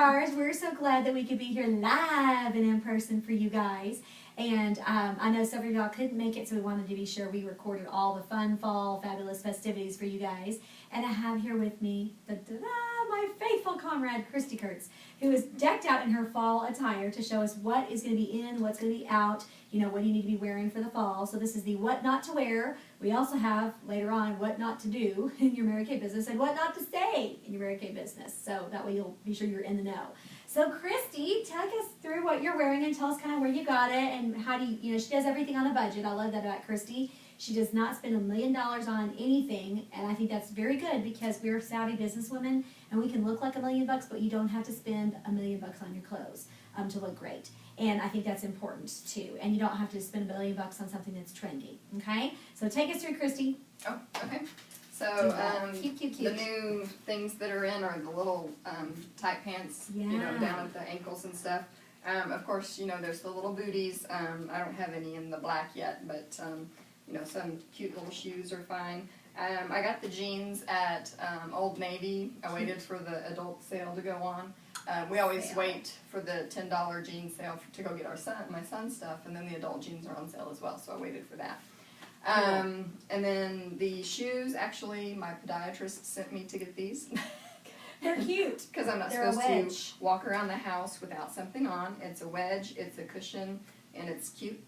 stars. We're so glad that we could be here live and in person for you guys. And I know several of y'all couldn't make it, so we wanted to be sure we recorded all the fun fall fabulous festivities for you guys. And I have here with me my faithful comrade, Christy Kurtz, who is decked out in her fall attire to show us what is going to be in, what's going to be out, you know, what you need to be wearing for the fall. So this is the what not to wear. We also have, later on, what not to do in your Mary Kay business and what not to say in your Mary Kay business. So that way you'll be sure you're in the know. So Christy, take us through what you're wearing and tell us kind of where you got it and how do you know, she does everything on a budget. I love that about Christy. She does not spend $1 million on anything, and I think that's very good because we're savvy businesswomen and we can look like $1 million, but you don't have to spend $1 million on your clothes to look great. And I think that's important too. And you don't have to spend $1 million on something that's trendy. Okay? So take us through, Christy. Oh, okay. So cute. The new things that are in are the little tight pants, you know, down at the ankles and stuff. Of course, you know, there's the little booties. I don't have any in the black yet, but you know, some cute little shoes are fine. I got the jeans at Old Navy. I waited for the adult sale to go on. We always wait for the $10 jean sale to go get my son's stuff, and then the adult jeans are on sale as well, so I waited for that. And then the shoes, actually, my podiatrist sent me to get these. They're cute. Because I'm not supposed to walk around the house without something on. It's a wedge, it's a cushion, and it's cute.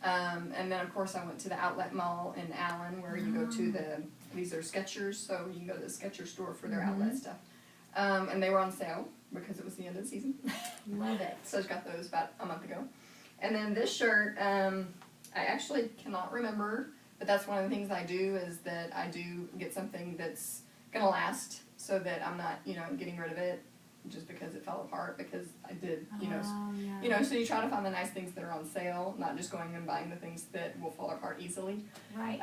And then, of course, I went to the outlet mall in Allen where you go to these are Skechers, so you can go to the Skechers store for their outlet stuff. And they were on sale because it was the end of the season. Love it. So I just got those about a month ago. And then this shirt, I actually cannot remember, but that's one of the things I do is that I do get something that's going to last so that I'm not, you know, getting rid of it just because it fell apart, because I did, you know, so you try to find the nice things that are on sale, not just going and buying the things that will fall apart easily. Right.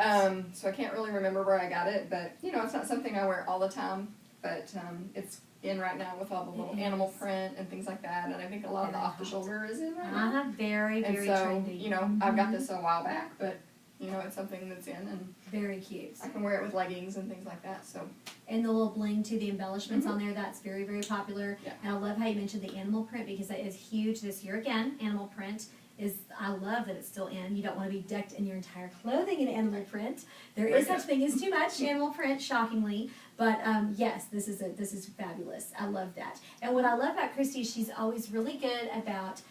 So I can't really remember where I got it, but, you know, it's not something I wear all the time, but it's in right now with all the little animal print and things like that, and I think a lot of the off-the-shoulder is in right now. Very trendy. You know, I've got this a while back, but, you know, it's something that's in, and very cute. I can wear it with leggings and things like that, so. And the little bling to the embellishments on there, that's very, very popular. Yeah. And I love how you mentioned the animal print because that is huge this year. Again, animal print is, I love that it's still in. You don't want to be decked in your entire clothing in animal print. There is such thing as too much animal print, shockingly. But yes, this is fabulous. I love that. And what I love about Christy is she's always really good about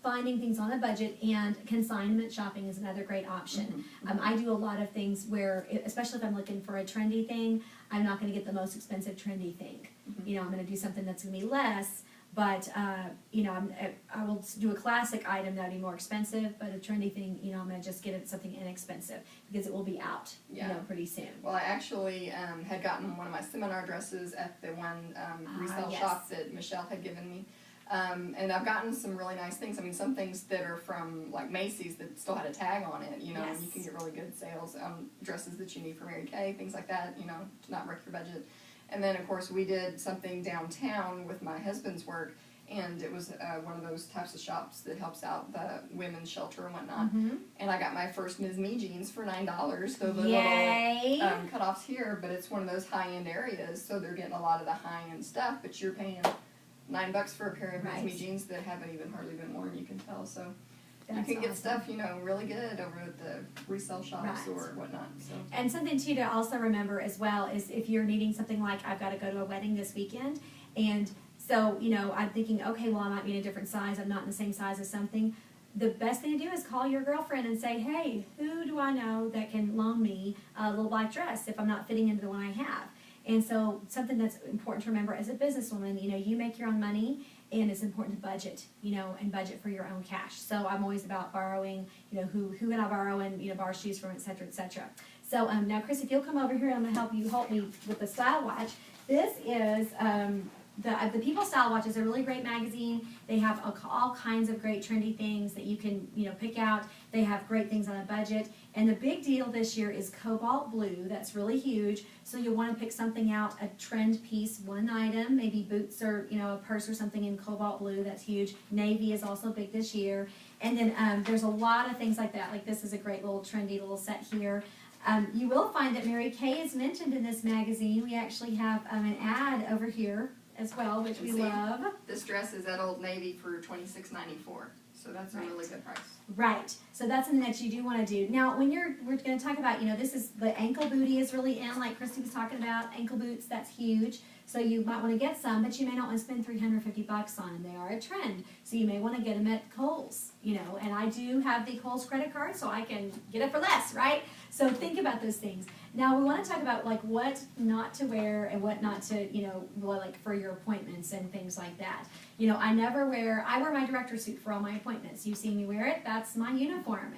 finding things on a budget, and consignment shopping is another great option. I do a lot of things where, especially if I'm looking for a trendy thing, I'm not going to get the most expensive trendy thing. You know, I'm going to do something that's going to be less, but you know, I will do a classic item that would be more expensive, but a trendy thing, you know, I'm going to just get it something inexpensive because it will be out, you know, pretty soon. Well, I actually had gotten one of my seminar dresses at the one resale shop that Michelle had given me. And I've gotten some really nice things. I mean, some things that are from, like, Macy's that still had a tag on it, you know, and you can get really good sales on dresses that you need for Mary Kay, things like that, you know, to not wreck your budget. And then, of course, we did something downtown with my husband's work, and it was one of those types of shops that helps out the women's shelter and whatnot. And I got my first Ms. Me jeans for $9, so the little cutoffs here, but it's one of those high-end areas, so they're getting a lot of the high-end stuff, but you're paying $9 for a pair of Ms. Me jeans that haven't even hardly been worn, you can tell. So you can get stuff, you know, really good over at the resale shops or whatnot. So. And something too to also remember as well is if you're needing something like, I've got to go to a wedding this weekend, and so, you know, I'm thinking, okay, well, I might be in a different size, I'm not in the same size as something. The best thing to do is call your girlfriend and say, hey, who do I know that can loan me a little black dress if I'm not fitting into the one I have? And so something that's important to remember as a businesswoman, you know, you make your own money, and it's important to budget, you know, and budget for your own cash. So I'm always about borrowing, you know, who can I borrow and, you know, borrow shoes from, et cetera, et cetera. So now, Chris, if you'll come over here, I'm going to help me with the Style Watch. This is the People Style Watch is a really great magazine. They have all kinds of great trendy things that you can, you know, pick out. They have great things on a budget. And the big deal this year is cobalt blue. That's really huge. So you'll want to pick something out, a trend piece, one item, maybe boots or, you know, a purse or something in cobalt blue. That's huge. Navy is also big this year. And then there's a lot of things like that. Like this is a great little trendy little set here. You will find that Mary Kay is mentioned in this magazine. We actually have an ad over here as well, which we See. love. This dress is at Old Navy for $26.94, so that's a Right. really good price. Right. So that's something that you do want to do. Now, when we're going to talk about, this is the ankle booty is really in, like Christy was talking about, ankle boots, that's huge. So you might want to get some, but you may not want to spend $350 on them. They are a trend. So you may want to get them at Kohl's, and I do have the Kohl's credit card, so I can get it for less, right? So think about those things. Now we want to talk about like what not to wear and what not to, like for your appointments and things like that. I wear my director suit for all my appointments. You've seen me wear it. That's my uniform.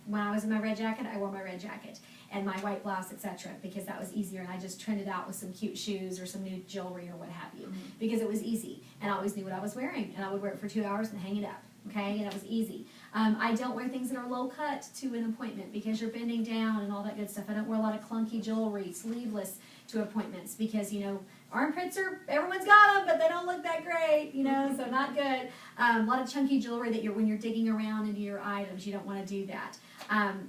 When I was in my red jacket, I wore my red jacket and my white blouse, etc., because that was easier, and I just trended out with some cute shoes or some new jewelry or what have you, because it was easy, and I always knew what I was wearing, and I would wear it for 2 hours and hang it up, okay, and it was easy. I don't wear things that are low cut to an appointment because you're bending down and all that good stuff. I don't wear a lot of clunky jewelry, sleeveless to appointments because, armpits everyone's got them, but they don't look that great, so not good. A lot of chunky jewelry that when you're digging around into your items, you don't want to do that.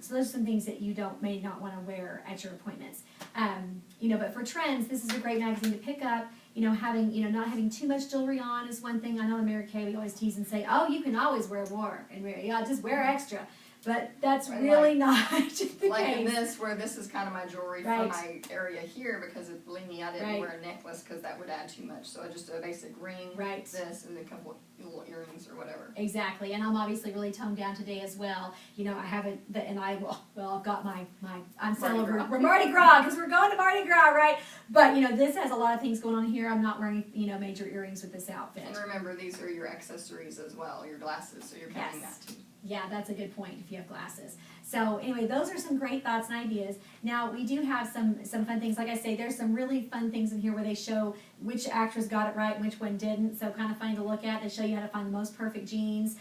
So those are some things that you may not want to wear at your appointments. But for trends, this is a great magazine to pick up. Not having too much jewelry on is one thing. I know in Mary Kay we always tease and say, oh, you can always wear more, and just wear extra. But that's really not the Like in case. this, where this is kind of my jewelry for Right. my area here, because believe me, I didn't Right. wear a necklace because that would add too much. So I just a basic ring, Right. this, and a couple little earrings or whatever. Exactly, and I'm obviously really toned down today as well. I haven't, I've got I'm celebrating Mardi Gras because we're going to Mardi Gras, right? But this has a lot of things going on here. I'm not wearing major earrings with this outfit. And remember, these are your accessories as well, your glasses, so you're counting Yes. that too. Yeah, that's a good point if you have glasses. So anyway, those are some great thoughts and ideas. Now we do have some fun things. Like I say, there's some really fun things in here where they show which actress got it right and which one didn't. So kind of funny to look at. They show you how to find the most perfect jeans.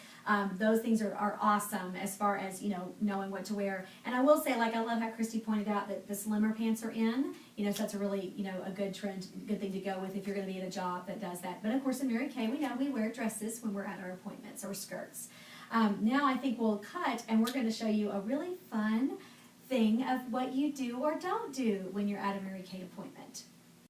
Those things are awesome as far as knowing what to wear. And I will say, like I love how Christy pointed out that the slimmer pants are in. So that's a really a good trend, good thing to go with if you're going to be at a job that does that. But of course, in Mary Kay, we know we wear dresses when we're at our appointments or skirts. Now I think we'll cut and we're going to show you a really fun thing of what you do or don't do when you're at a Mary Kay appointment.